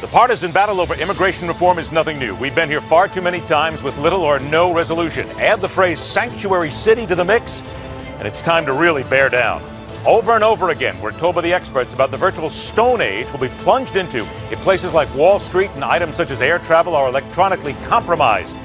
The partisan battle over immigration reform is nothing new. We've been here far too many times with little or no resolution. Add the phrase sanctuary city to the mix, and it's time to really bear down. Over and over again, we're told by the experts about the virtual stone age we'll be plunged into if places like Wall Street and items such as air travel are electronically compromised.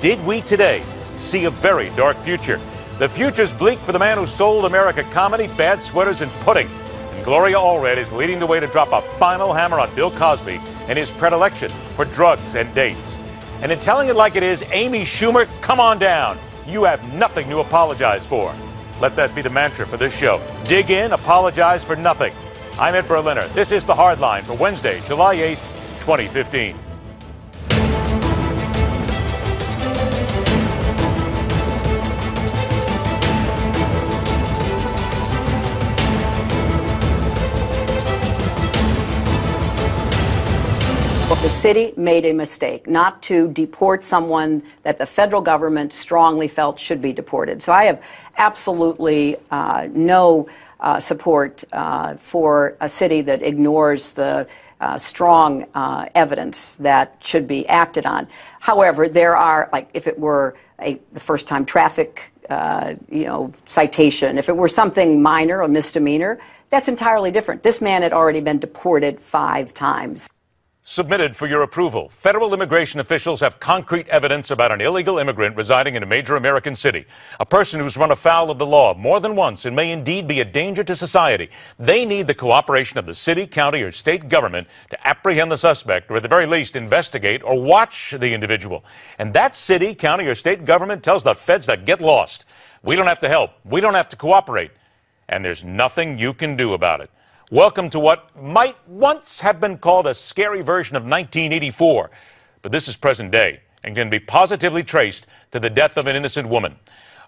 Did we today see a very dark future? The future's bleak for the man who sold America comedy, bad sweaters, and pudding. And Gloria Allred is leading the way to drop a final hammer on Bill Cosby and his predilection for drugs and dates. And in telling it like it is, Amy Schumer, come on down. You have nothing to apologize for. Let that be the mantra for this show. Dig in, apologize for nothing. I'm Ed Berliner. This is The Hardline for Wednesday, July 8th, 2015. The city made a mistake not to deport someone that the federal government strongly felt should be deported. So I have absolutely no support for a city that ignores the strong evidence that should be acted on. However, there are, like, if it were the first-time traffic citation, if it were something minor, a misdemeanor, that's entirely different. This man had already been deported 5 times. Submitted for your approval. Federal immigration officials have concrete evidence about an illegal immigrant residing in a major American city. A person who's run afoul of the law more than once and may indeed be a danger to society. They need the cooperation of the city, county, or state government to apprehend the suspect, or at the very least investigate or watch the individual. And that city, county, or state government tells the feds to get lost. We don't have to help. We don't have to cooperate. And there's nothing you can do about it. Welcome to what might once have been called a scary version of 1984. But this is present day and can be positively traced to the death of an innocent woman.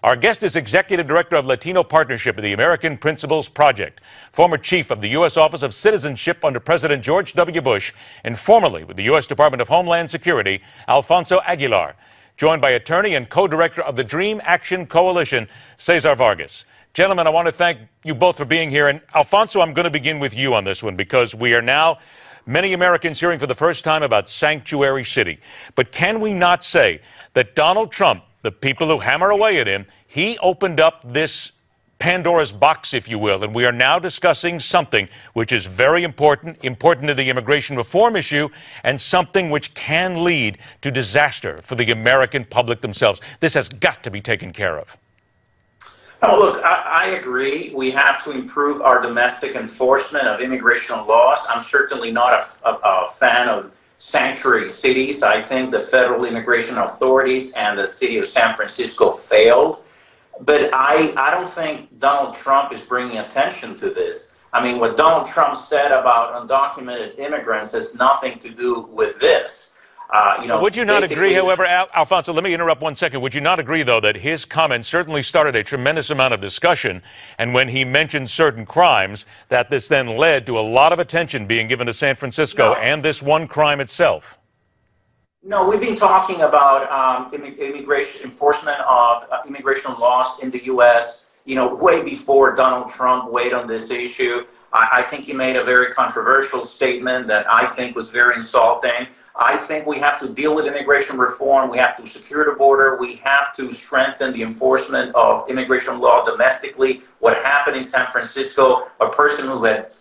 Our guest is Executive Director of Latino Partnership of the American Principles Project, former Chief of the U.S. Office of Citizenship under President George W. Bush, and formerly with the U.S. Department of Homeland Security, Alfonso Aguilar, joined by attorney and co-director of the DRM Action Coalition, Cesar Vargas. Gentlemen, I want to thank you both for being here. And Alfonso, I'm going to begin with you on this one because we are now, many Americans hearing for the first time about Sanctuary City. But can we not say that Donald Trump, the people who hammer away at him, he opened up this Pandora's box, if you will, and we are now discussing something which is very important to the immigration reform issue, and something which can lead to disaster for the American public themselves. This has got to be taken care of. Oh, look, I agree. We have to improve our domestic enforcement of immigration laws. I'm certainly not a fan of sanctuary cities. I think the federal immigration authorities and the city of San Francisco failed. But I don't think Donald Trump is bringing attention to this. I mean, what Donald Trump said about undocumented immigrants has nothing to do with this. Would you not agree, however, Alfonso, let me interrupt 1 second. Would you not agree, though, that his comments certainly started a tremendous amount of discussion, and when he mentioned certain crimes, that this then led to a lot of attention being given to San Francisco and this one crime itself? No, we've been talking about immigration enforcement of immigration laws in the U.S., way before Donald Trump weighed on this issue. I think he made a very controversial statement that I think was very insulting. I think we have to deal with immigration reform. We have to secure the border. We have to strengthen the enforcement of immigration law domestically. What happened in San Francisco, a person who had,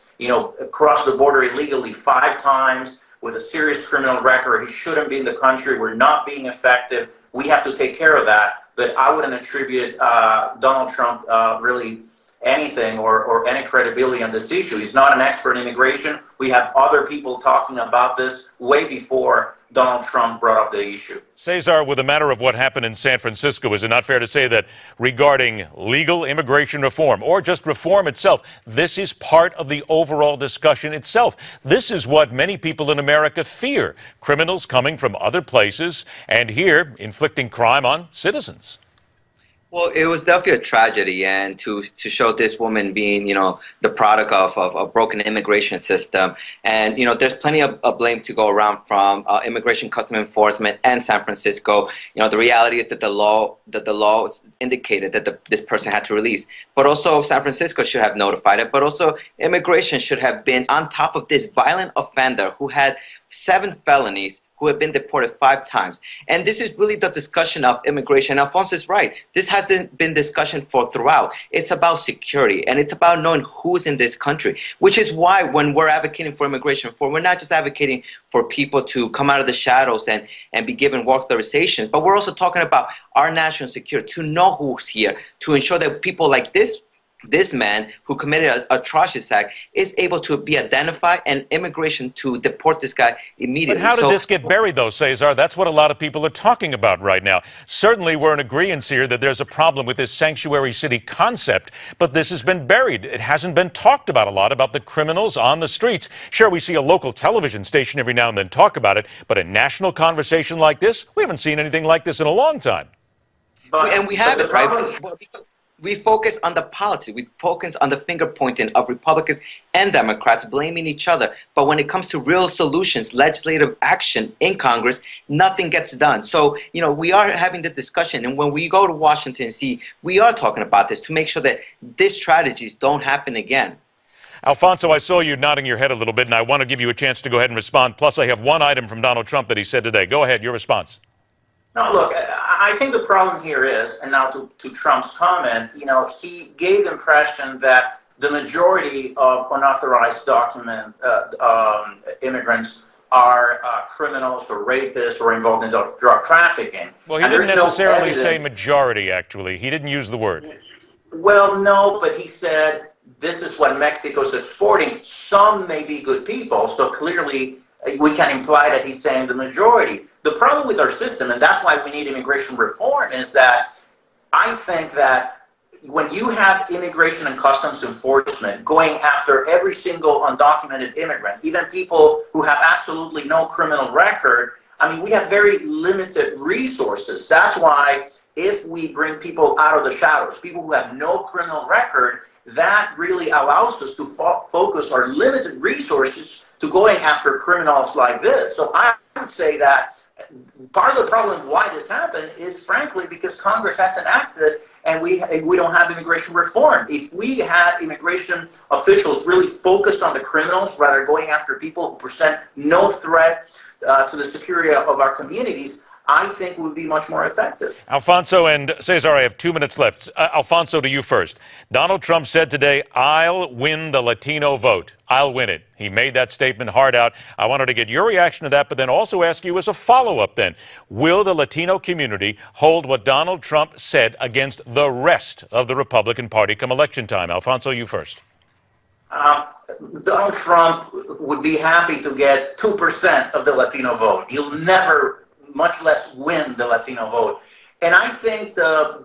crossed the border illegally 5 times with a serious criminal record, he shouldn't be in the country. We're not being effective. We have to take care of that. But I wouldn't attribute Donald Trump really anything or any credibility on this issue. He's not an expert in immigration. We have other people talking about this way before Donald Trump brought up the issue. Cesar, with the matter of what happened in San Francisco, is it not fair to say that regarding legal immigration reform, or just reform itself, this is part of the overall discussion itself? This is what many people in America fear, criminals coming from other places and here inflicting crime on citizens. Well, it was definitely a tragedy, and to show this woman being, the product of a broken immigration system, and there's plenty of blame to go around from immigration custom enforcement and San Francisco. The reality is that the law indicated that this person had to release, but also San Francisco should have notified it, but also immigration should have been on top of this violent offender who had 7 felonies, who have been deported 5 times. And this is really the discussion of immigration. Alfonso is right. This hasn't been discussion for throughout. It's about security, and it's about knowing who's in this country, which is why when we're advocating for immigration reform, we're not just advocating for people to come out of the shadows and be given work authorizations, but we're also talking about our national security, to know who's here, to ensure that people like this man who committed an atrocious act is able to be identified, and immigration to deport this guy immediately. But how did this get buried, though, Cesar? That's what a lot of people are talking about right now. Certainly, we're in agreement here that there's a problem with this sanctuary city concept, but this has been buried. It hasn't been talked about a lot, about the criminals on the streets. Sure, we see a local television station every now and then talk about it, but a national conversation like this, we haven't seen anything like this in a long time. And we have it, right? Because we focus on the politics. We focus on the finger pointing of Republicans and Democrats blaming each other. But when it comes to real solutions, legislative action in Congress, nothing gets done. So, we are having the discussion. And when we go to Washington, D.C., we are talking about this to make sure that these strategies don't happen again. Alfonso, I saw you nodding your head a little bit, and I want to give you a chance to go ahead and respond. Plus, I have one item from Donald Trump that he said today. Go ahead, your response. No, look, I think the problem here is, and now to Trump's comment, he gave the impression that the majority of unauthorized immigrants are criminals or rapists or involved in drug trafficking. Well, he didn't necessarily say majority, actually. He didn't use the word. Well, no, but he said this is what Mexico's exporting. Some may be good people, so clearly we can imply that he's saying the majority. The problem with our system, and that's why we need immigration reform, is that I think that when you have immigration and customs enforcement going after every single undocumented immigrant, even people who have absolutely no criminal record, we have very limited resources. That's why if we bring people out of the shadows, people who have no criminal record, that really allows us to focus our limited resources to going after criminals like this. So I would say that part of the problem why this happened is, frankly, because Congress hasn't acted and we don't have immigration reform. If we had immigration officials really focused on the criminals rather than going after people who present no threat to the security of our communities, I think would be much more effective. Alfonso and Cesar, I have 2 minutes left. Alfonso, to you first. Donald Trump said today, I'll win the Latino vote. I'll win it. He made that statement hard out. I wanted to get your reaction to that, but then also ask you as a follow-up then. Will the Latino community hold what Donald Trump said against the rest of the Republican Party come election time? Alfonso, you first. Donald Trump would be happy to get 2% of the Latino vote. He'll never, much less win the Latino vote. And I think the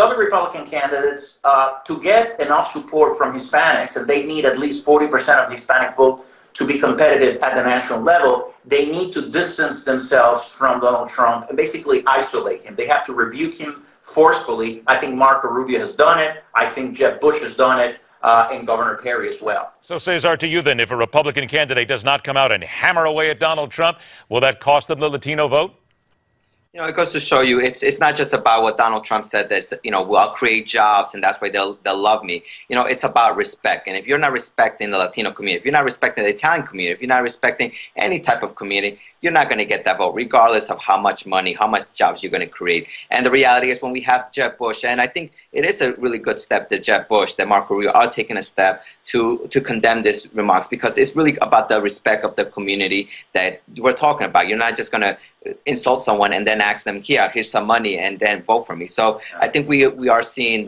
other Republican candidates, to get enough support from Hispanics, and they need at least 40% of the Hispanic vote to be competitive at the national level, they need to distance themselves from Donald Trump and basically isolate him. They have to rebuke him forcefully. I think Marco Rubio has done it. I think Jeb Bush has done it, and Governor Perry as well. So, Cesar, to you then, if a Republican candidate does not come out and hammer away at Donald Trump, will that cost them the Latino vote? It goes to show you it's not just about what Donald Trump said that, well, I'll create jobs and that's why they'll love me. It's about respect. And if you're not respecting the Latino community, if you're not respecting the Italian community, if you're not respecting any type of community, you're not going to get that vote, regardless of how much money, how much jobs you're going to create. And the reality is when we have Jeb Bush, and I think it is a really good step that Jeb Bush, that Marco Rubio are taking a step to condemn these remarks, because it's really about the respect of the community that we're talking about. You're not just going to insult someone and then ask them, here's some money and then vote for me. So I think we are seeing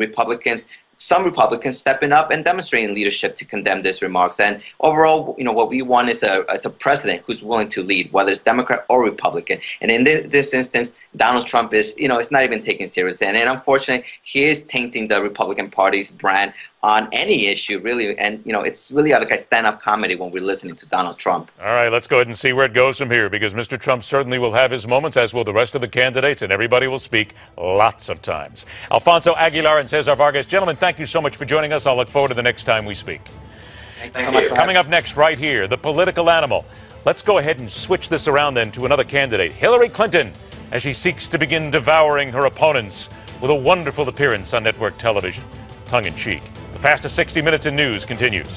some Republicans stepping up and demonstrating leadership to condemn these remarks. And overall, what we want is a president who's willing to lead, whether it's Democrat or Republican. And in this instance, Donald Trump is, it's not even taken seriously. And unfortunately, he is tainting the Republican Party's brand on any issue, really. And, it's really like a stand-up comedy when we're listening to Donald Trump. All right, let's go ahead and see where it goes from here, because Mr. Trump certainly will have his moments, as will the rest of the candidates, and everybody will speak lots of times. Alfonso Aguilar and Cesar Vargas, gentlemen, thank you so much for joining us. I'll look forward to the next time we speak. Thank you. Coming up next, right here, the political animal. Let's go ahead and switch this around then to another candidate, Hillary Clinton, as she seeks to begin devouring her opponents with a wonderful appearance on network television. Tongue in cheek. The fastest 60 minutes in news continues.